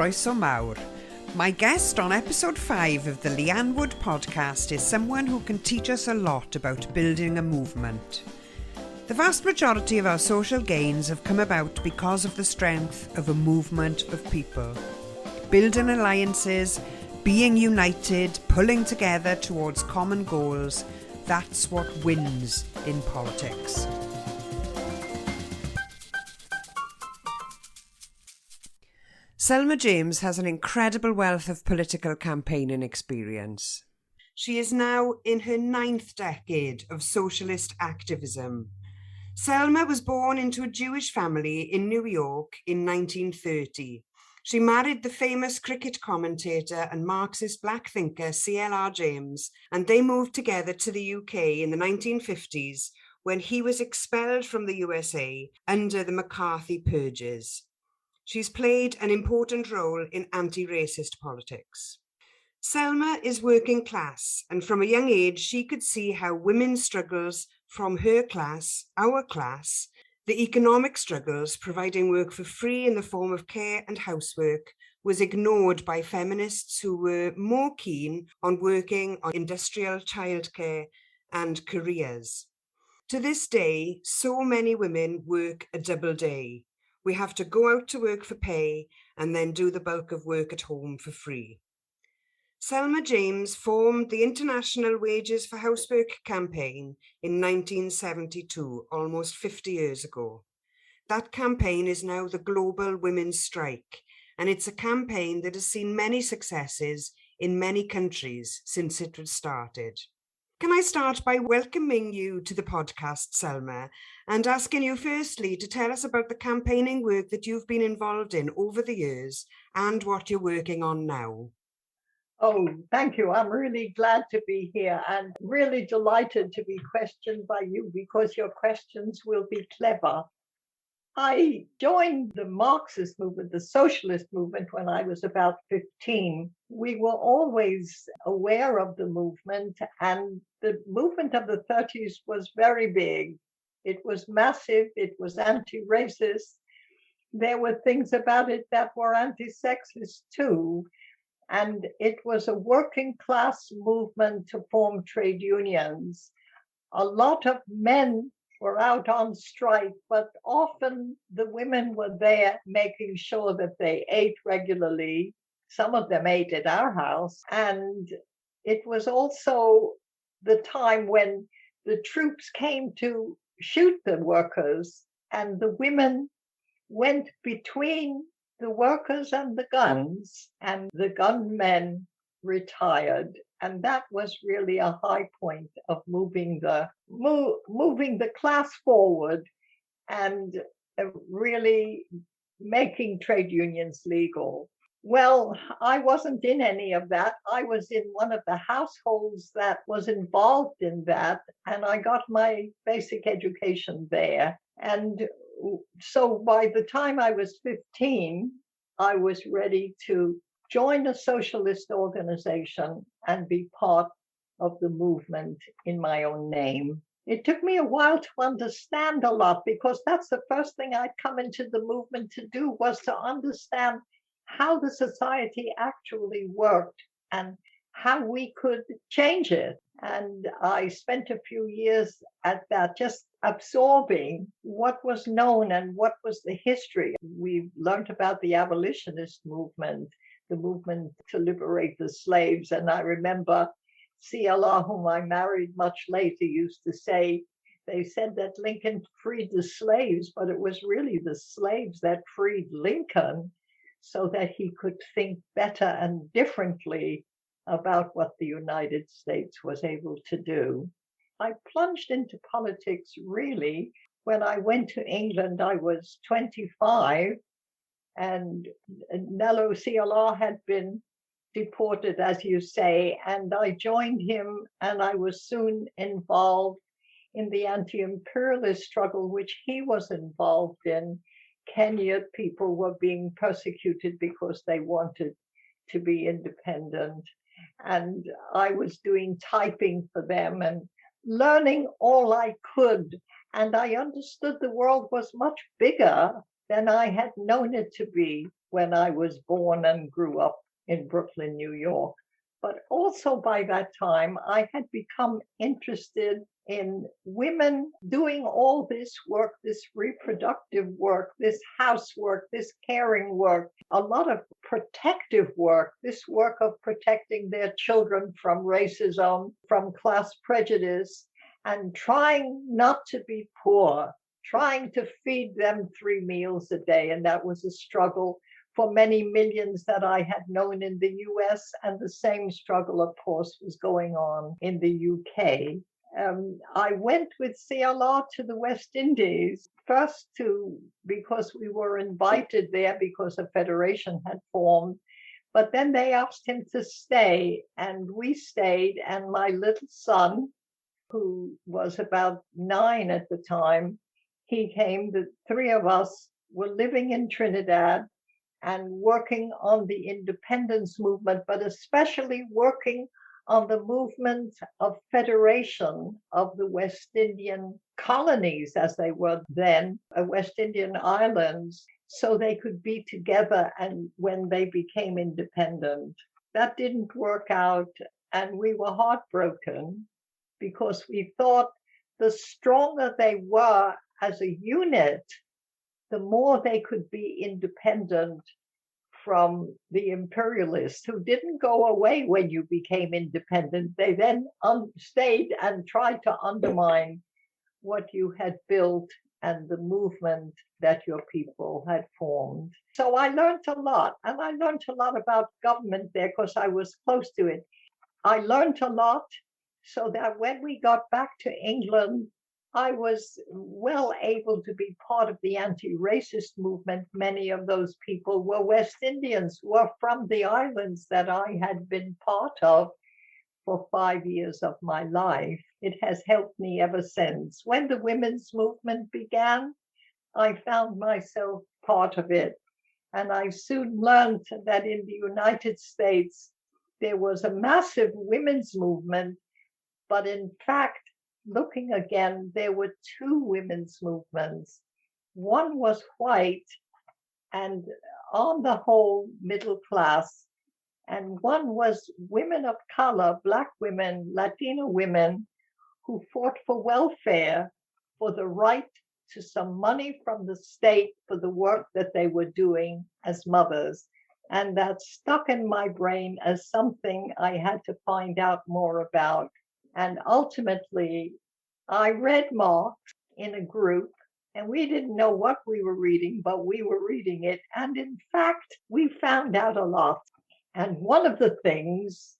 croeso mawr. My guest on episode 5 of the Leanne Wood podcast is someone who can teach us a lot about building a movement. The vast majority of our social gains have come about because of the strength of a movement of people. Building alliances, being united, pulling together towards common goals, that's what wins in politics. Selma James has an incredible wealth of political campaigning experience. She is now in her 9th decade of socialist activism. Selma was born into a Jewish family in New York in 1930. She married the famous cricket commentator and Marxist black thinker Selma James, and they moved together to the UK in the 1950s when he was expelled from the USA under the McCarthy purges. She's played an important role in anti-racist politics. Selma is working class, and from a young age, she could see how women's struggles from her class, our class, the economic struggles providing work for free in the form of care and housework was ignored by feminists who were more keen on working on industrial childcare and careers. To this day, so many women work a double day. We have to go out to work for pay and then do the bulk of work at home for free. Selma James formed the International Wages for Housework campaign in 1972, almost 50 years ago. That campaign is now the Global Women's Strike, and it's a campaign that has seen many successes in many countries since it was started. Can I start by welcoming you to the podcast, Selma, and asking you firstly to tell us about the campaigning work that you've been involved in over the years and what you're working on now? Oh, thank you. I'm really glad to be here and really delighted to be questioned by you because your questions will be clever. I joined the Marxist movement, the socialist movement, when I was about 15. We were always aware of the movement, and the movement of the 30s was very big. It was massive. It was anti-racist. There were things about it that were anti-sexist too. And it was a working class movement to form trade unions. A lot of men were out on strike, but often the women were there making sure that they ate regularly. Some of them ate at our house. And it was also the time when the troops came to shoot the workers, and the women went between the workers and the guns, and the gunmen retired. And that was really a high point of moving the class forward and really making trade unions legal. Well, I wasn't in any of that. I was in one of the households that was involved in that, and I got my basic education there. And so by the time I was 15, I was ready to join a socialist organization and be part of the movement in my own name. It took me a while to understand a lot because that's the first thing I'd come into the movement to do, was to understand how the society actually worked and how we could change it. And I spent a few years at that, just absorbing what was known and what was the history. We learned about the abolitionist movement, the movement to liberate the slaves. And I remember CLR, whom I married much later, used to say, they said that Lincoln freed the slaves, but it was really the slaves that freed Lincoln so that he could think better and differently about what the United States was able to do. I plunged into politics really when I went to England. I was 25, and Nello CLR had been deported, as you say, and I joined him, and I was soon involved in the anti-imperialist struggle, which he was involved in. Kenya people were being persecuted because they wanted to be independent. And I was doing typing for them and learning all I could And I understood the world was much bigger than I had known it to be when I was born and grew up in Brooklyn, New York. But also by that time, I had become interested in women doing all this work, this reproductive work, this housework, this caring work, a lot of protective work, this work of protecting their children from racism, from class prejudice, and trying not to be poor, trying to feed them 3 meals a day. And that was a struggle for many millions that I had known in the US, and the same struggle, of course, was going on in the UK. I went with CLR to the West Indies, first because we were invited there because a federation had formed, but then they asked him to stay, and we stayed, and my little son, who was about 9 at the time, he came. The three of us were living in Trinidad and working on the independence movement, but especially working on the movement of federation of the West Indian colonies, as they were then, West Indian islands, so they could be together and when they became independent. That didn't work out, and we were heartbroken because we thought the stronger they were as a unit, the more they could be independent from the imperialists, who didn't go away when you became independent. They then stayed and tried to undermine what you had built and the movement that your people had formed. So I learned a lot, and I learned a lot about government there because I was close to it. I learned a lot so that when we got back to England, I was well able to be part of the anti-racist movement. Many of those people were West Indians, were from the islands that I had been part of for 5 years of my life. It has helped me ever since. When the women's movement began, I found myself part of it. And I soon learned that in the United States, there was a massive women's movement, but in fact, looking again, there were two women's movements. One was white and on the whole middle class, and one was women of color, Black women, Latino women, who fought for welfare, for the right to some money from the state for the work that they were doing as mothers. And that stuck in my brain as something I had to find out more about. And ultimately, I read Marx in a group, and we didn't know what we were reading, but we were reading it. And in fact, we found out a lot. And one of the things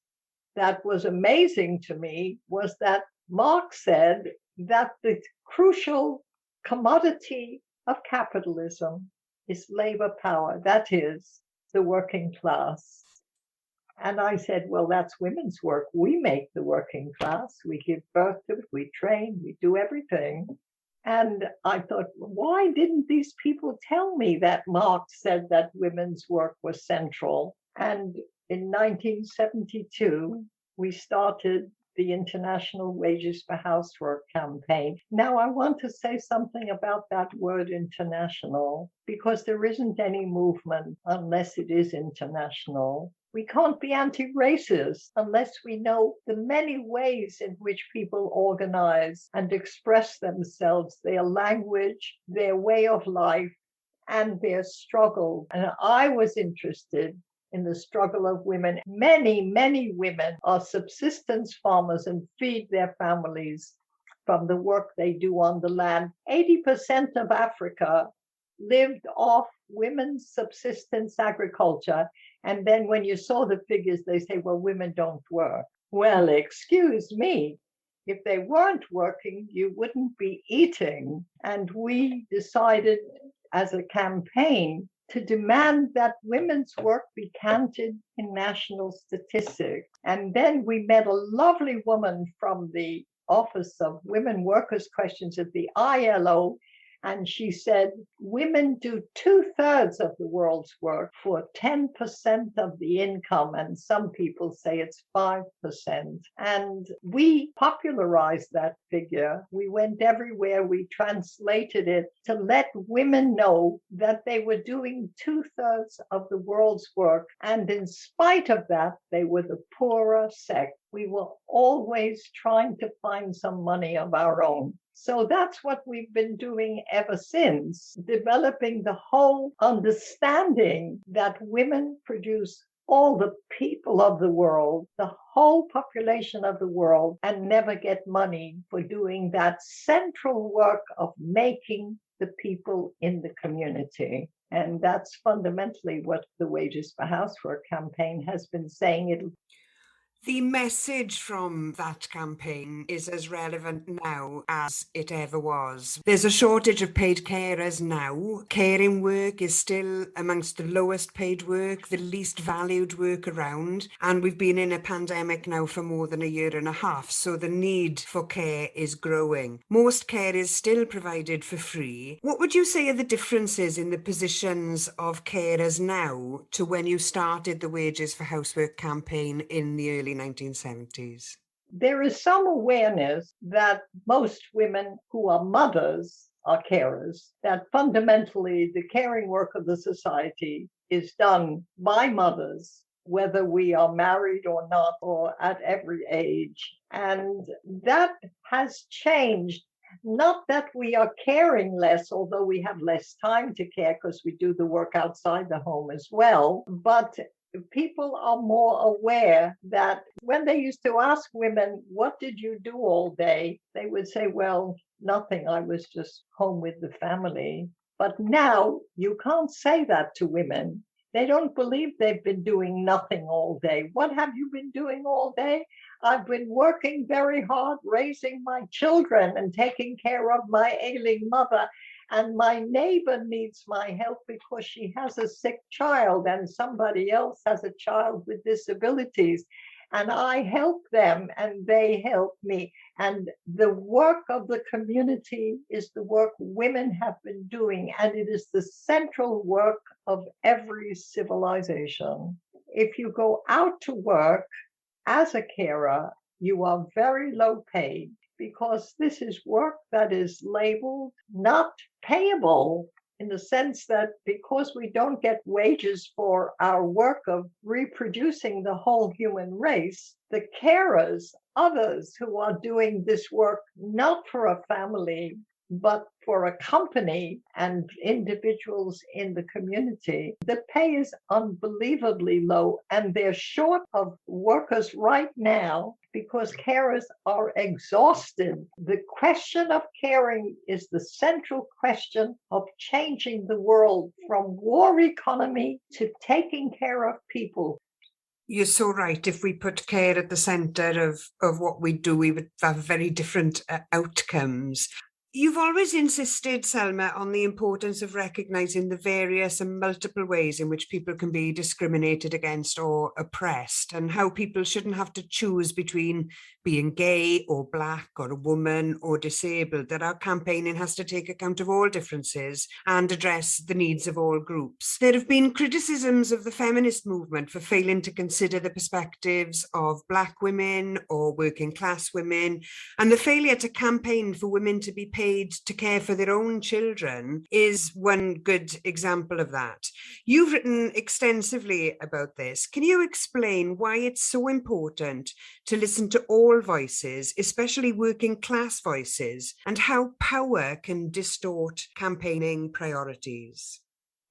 that was amazing to me was that Marx said that the crucial commodity of capitalism is labor power, that is, the working class. And I said, well, that's women's work. We make the working class. We give birth to it. We train. We do everything. And I thought, why didn't these people tell me that Marx said that women's work was central? And in 1972, we started the International Wages for Housework campaign. Now, I want to say something about that word international, because there isn't any movement unless it is international. We can't be anti-racist unless we know the many ways in which people organize and express themselves, their language, their way of life, and their struggle. And I was interested in the struggle of women. Many, many women are subsistence farmers and feed their families from the work they do on the land. 80% of Africa lived off women's subsistence agriculture. And then when you saw the figures, they say, well, women don't work. Well, excuse me. If they weren't working, you wouldn't be eating. And we decided as a campaign to demand that women's work be counted in national statistics. And then we met a lovely woman from the Office of Women Workers' Questions at the ILO, And she said, women do 2/3 of the world's work for 10% of the income. And some people say it's 5%. And we popularized that figure. We went everywhere. We translated it to let women know that they were doing 2/3 of the world's work. And in spite of that, they were the poorer sex. We were always trying to find some money of our own. So that's what we've been doing ever since, developing the whole understanding that women produce all the people of the world, the whole population of the world, and never get money for doing that central work of making the people in the community. And that's fundamentally what the Wages for Housework campaign has been saying. The message from that campaign is as relevant now as it ever was. There's a shortage of paid carers now. Caring work is still amongst the lowest paid work, the least valued work around. And we've been in a pandemic now for more than a year and a half, so the need for care is growing. Most care is still provided for free. What would you say are the differences in the positions of carers now to when you started the Wages for Housework campaign in the early 1970s? There is some awareness that most women who are mothers are carers, that fundamentally the caring work of the society is done by mothers, whether we are married or not, or at every age. And that has changed. Not that we are caring less, although we have less time to care because we do the work outside the home as well, but people are more aware that when they used to ask women, what did you do all day? They would say, well, nothing. I was just home with the family. But now you can't say that to women. They don't believe they've been doing nothing all day. What have you been doing all day? I've been working very hard, raising my children and taking care of my ailing mother. And my neighbor needs my help because she has a sick child and somebody else has a child with disabilities. And I help them and they help me. And the work of the community is the work women have been doing. And it is the central work of every civilization. If you go out to work as a carer, you are very low paid, because this is work that is labeled not payable, in the sense that because we don't get wages for our work of reproducing the whole human race, the carers, others who are doing this work not for a family, but for a company and individuals in the community, the pay is unbelievably low, and they're short of workers right now because carers are exhausted. The question of caring is the central question of changing the world from war economy to taking care of people. You're so right. If we put care at the centre of what we do, we would have very different outcomes. You've always insisted, Selma, on the importance of recognising the various and multiple ways in which people can be discriminated against or oppressed, and how people shouldn't have to choose between being gay or black or a woman or disabled, that our campaigning has to take account of all differences and address the needs of all groups. There have been criticisms of the feminist movement for failing to consider the perspectives of black women or working class women, and the failure to campaign for women to be paid to care for their own children is one good example of that. You've written extensively about this. Can you explain why it's so important to listen to all voices, especially working class voices, and how power can distort campaigning priorities?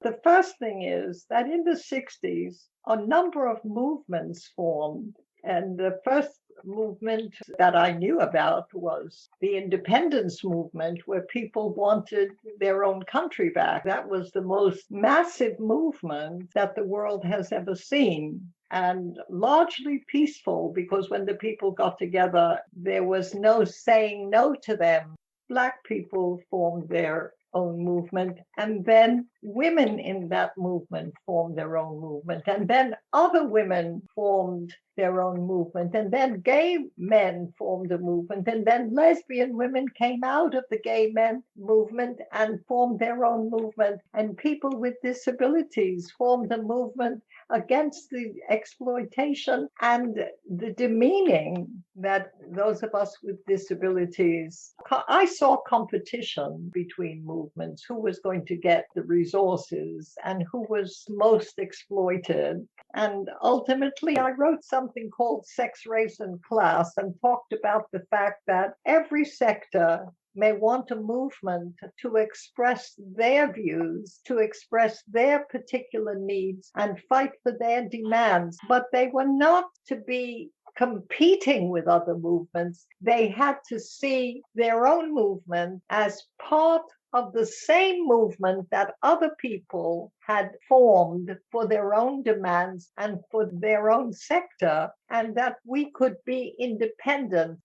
The first thing is that in the 60s, a number of movements formed, and the first movement that I knew about was the independence movement, where people wanted their own country back. That was the most massive movement that the world has ever seen, and largely peaceful, because when the people got together, there was no saying no to them. Black people formed their own movement, and then women in that movement formed their own movement, and then other women formed their own movement, and then gay men formed a movement, and then lesbian women came out of the gay men movement and formed their own movement, and people with disabilities formed a movement against the exploitation and the demeaning that those of us with disabilities. I saw competition between movements, who was going to get the resources and who was most exploited. And ultimately, I wrote something called Sex, Race, and Class and talked about the fact that every sector may want a movement to express their views, to express their particular needs and fight for their demands, but they were not to be competing with other movements. They had to see their own movement as part of the same movement that other people had formed for their own demands and for their own sector, and that we could be independent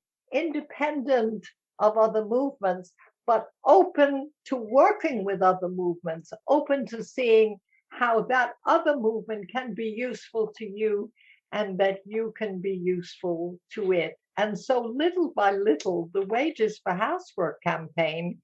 of other movements, but open to working with other movements, open to seeing how that other movement can be useful to you and that you can be useful to it. And so little by little, the Wages for Housework campaign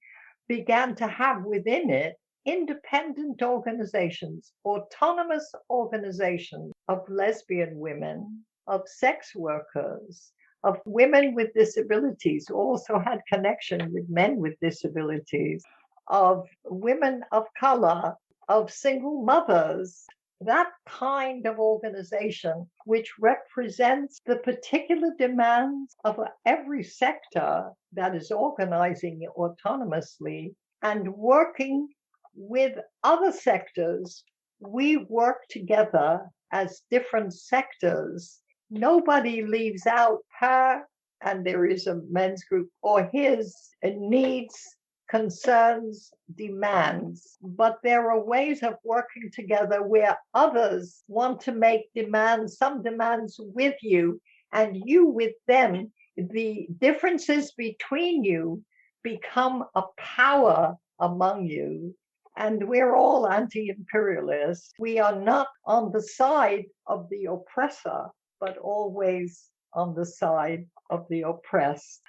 began to have within it independent organizations, autonomous organizations of lesbian women, of sex workers, of women with disabilities, who also had connection with men with disabilities, of women of color, of single mothers, that kind of organization which represents the particular demands of every sector that is organizing autonomously and working with other sectors. We work together as different sectors. Nobody leaves out her, and there is a men's group, or his needs, concerns, demands. But there are ways of working together where others want to make demands, some demands with you, and you with them. The differences between you become a power among you. And we're all anti-imperialists. We are not on the side of the oppressor, but always on the side of the oppressed.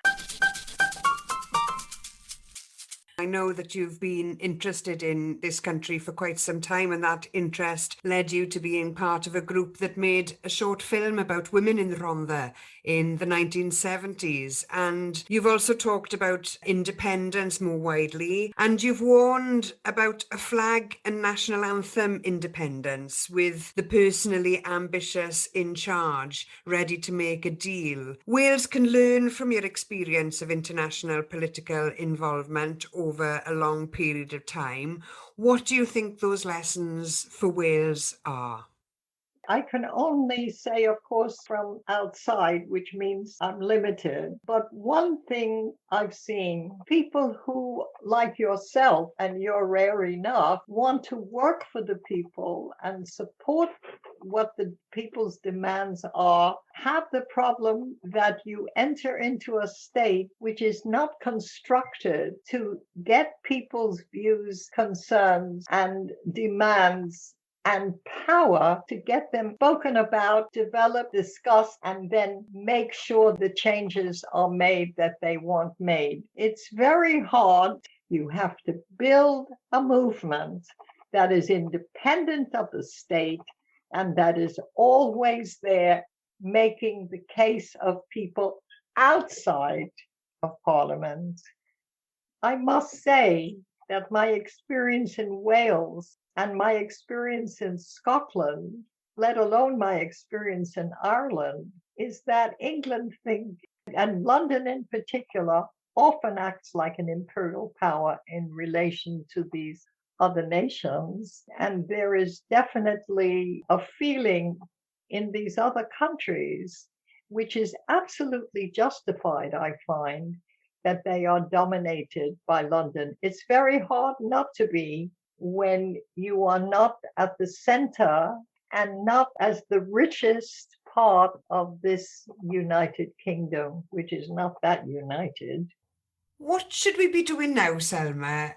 I know that you've been interested in this country for quite some time, and that interest led you to being part of a group that made a short film about women in the Rhondda in the 1970s. And you've also talked about independence more widely, and you've warned about a flag and national anthem independence with the personally ambitious in charge, ready to make a deal. Wales can learn from your experience of international political involvement over a long period of time. What do you think those lessons for Wales are? I can only say, of course, from outside, which means I'm limited. But one thing I've seen, people who, like yourself, and you're rare enough, want to work for the people and support what the people's demands are, have the problem that you enter into a state which is not constructed to get people's views, concerns, and demands and power to get them spoken about, developed, discussed, and then make sure the changes are made that they want made. It's very hard. You have to build a movement that is independent of the state and that is always there making the case of people outside of Parliament. I must say that my experience in Wales and my experience in Scotland, let alone my experience in Ireland, is that England and London in particular, often acts like an imperial power in relation to these other nations. And there is definitely a feeling in these other countries, which is absolutely justified, I find, that they are dominated by London. It's very hard not to be when you are not at the center and not as the richest part of this United Kingdom, which is not that united. What should we be doing now, Selma?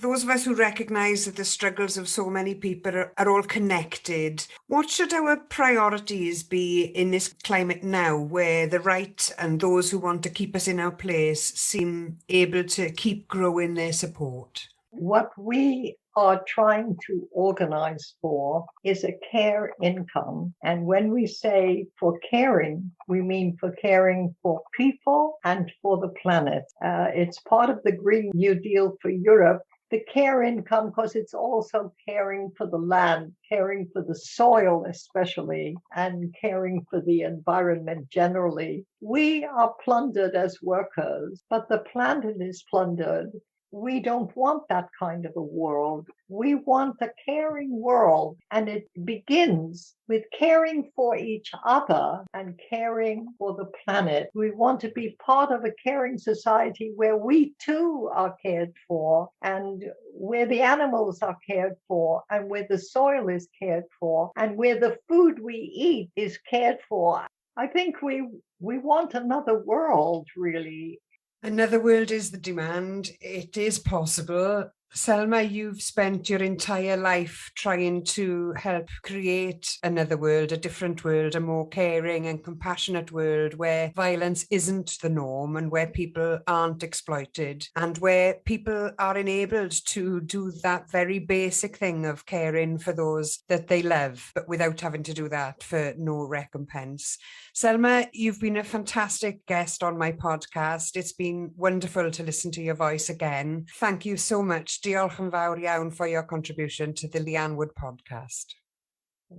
those of us who recognise that the struggles of so many people are all connected, what should our priorities be in this climate now, where the right and those who want to keep us in our place seem able to keep growing their support? What we are trying to organize for is a care income. And when we say for caring, we mean for caring for people and for the planet. It's part of the Green New Deal for Europe. The care income, because it's also caring for the land, caring for the soil especially, and caring for the environment generally. We are plundered as workers, but the planet is plundered. We don't want that kind of a world. We want a caring world, and it begins with caring for each other and caring for the planet. We want to be part of a caring society where we too are cared for, and where the animals are cared for, and where the soil is cared for, and where the food we eat is cared for. I think we want another world, really. Another world is the demand. It is possible. Selma, you've spent your entire life trying to help create another world, a different world, a more caring and compassionate world where violence isn't the norm and where people aren't exploited and where people are enabled to do that very basic thing of caring for those that they love, but without having to do that for no recompense. Selma, you've been a fantastic guest on my podcast. It's been wonderful to listen to your voice again. Thank you so much. Diolch yn fawr iawn for your contribution to the Leanne Wood podcast.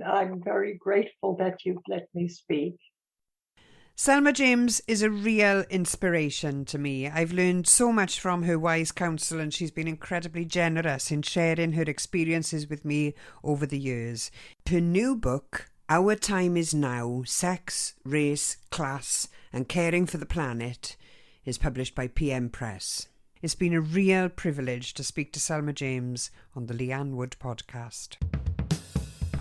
I'm very grateful that you've let me speak. Selma James is a real inspiration to me. I've learned so much from her wise counsel, and she's been incredibly generous in sharing her experiences with me over the years. Her new book, Our Time Is Now, Sex, Race, Class and Caring for the Planet, is published by PM Press. It's been a real privilege to speak to Selma James on the Leanne Wood podcast.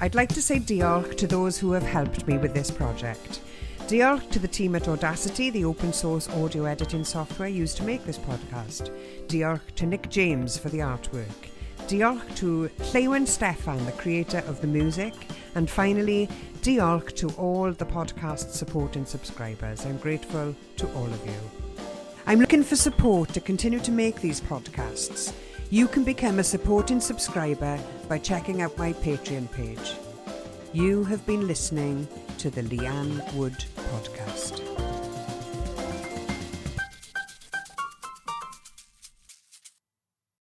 I'd like to say diolch to those who have helped me with this project. Diolch to the team at Audacity, the open source audio editing software used to make this podcast. Diolch to Nick James for the artwork. Diolch to Llewyn Steffan, the creator of the music. And finally, diolch to all the podcast supporting subscribers. I'm grateful to all of you. I'm looking for support to continue to make these podcasts. You can become a supporting subscriber by checking out my Patreon page. You have been listening to the Leanne Wood podcast.